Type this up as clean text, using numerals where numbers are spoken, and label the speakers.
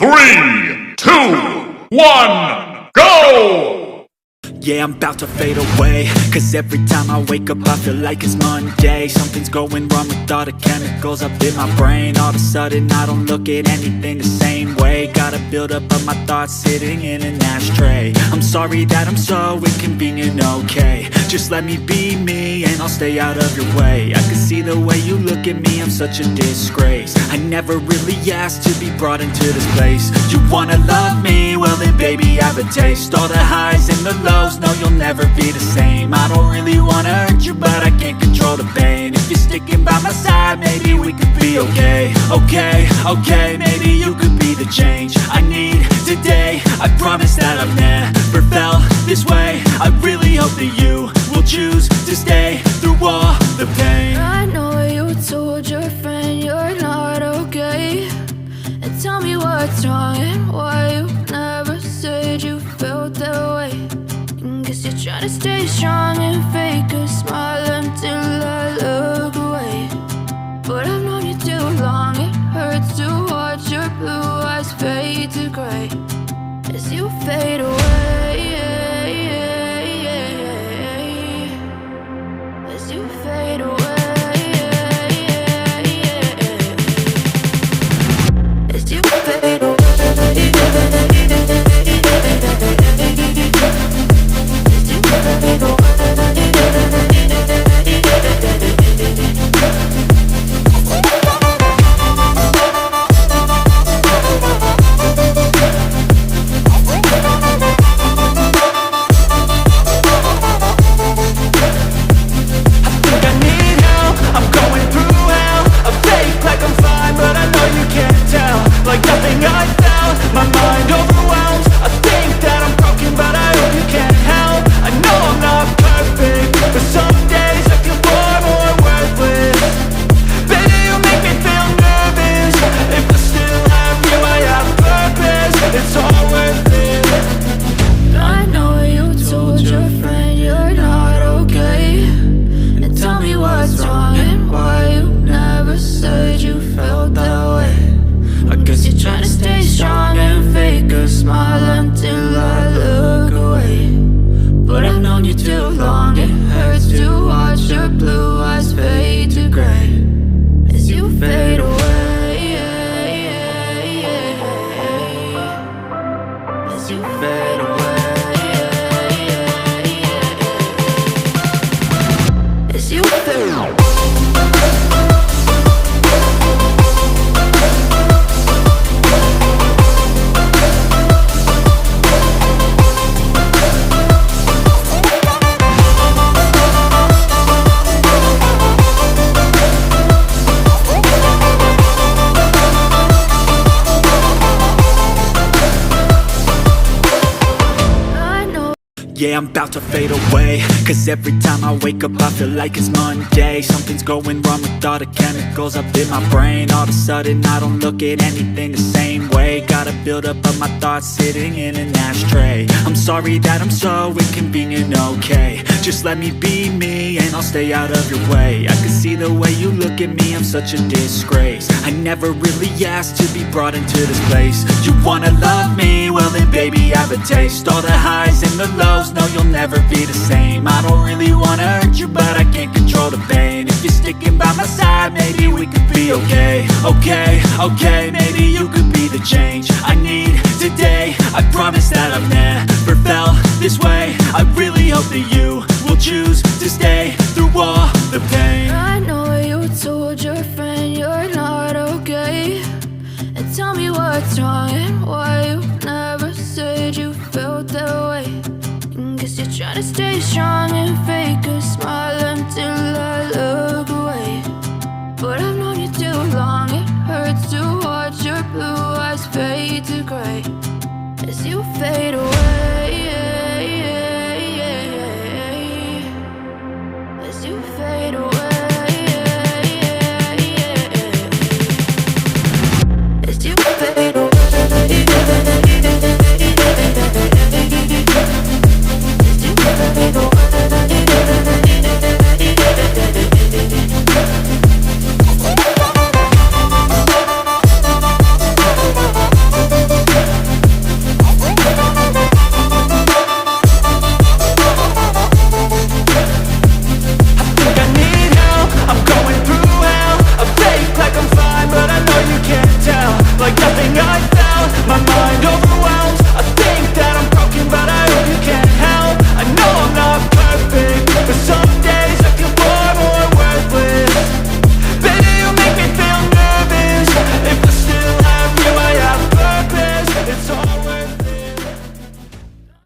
Speaker 1: 3, 2, 1, go!
Speaker 2: Yeah, I'm about to fade away, cause every time I wake up I feel like it's Monday. Something's going wrong with all the chemicals up in my brain. All of a sudden I don't look at anything the same way. Gotta build up of my thoughts sitting in an ashtray. I'm sorry that I'm so inconvenient, okay. Just let me be me and I'll stay out of your way. I can see the way you look at me, I'm such a disgrace. I never really asked to be brought into this place. You wanna love me? Well then baby I have a taste. All the highs and the lows, no you'll never be the same. I don't really wanna hurt you but I can't control the pain. If you're sticking by my side maybe we could be okay. Okay, maybe you could be the change I need today. I promise that I've never felt this way. I really hope that you will choose to stay through all the pain.
Speaker 3: I know you told your friend you're not okay, and tell me what's wrong and why you never said you felt that way. Guess you're trying to stay strong and fake a smile until I look away. But I've known you too long, it hurts to watch your blue eyes fade to gray as you fade away. As you fade away. As you fade away.
Speaker 2: Yeah, I'm about to fade away, cause every time I wake up I feel like it's Monday. Something's going wrong with all the chemicals up in my brain. All of a sudden I don't look at anything the same way. Gotta build up of my thoughts sitting in an ashtray. I'm sorry that I'm so inconvenient, okay. Just let me be me and I'll stay out of your way. I can see the way you look at me, I'm such a disgrace. I never really asked to be brought into this place. You wanna love me? Well then baby I have a taste. All the highs and the lows, no you'll never be the same. I don't really wanna hurt you but I can't control the pain. If you're sticking by my side maybe we could be okay. Okay, maybe you could be the change I need today. I promise that I've never felt this way. I really hope that you will choose to stay through all the pain.
Speaker 3: I know you told your friend you're not okay, and tell me what's wrong and why you never said you felt that way. Guess you're trying to stay strong and fake a smile until I look away. But I've known you too long, it hurts to watch your blue eyes fade to gray as you fade away.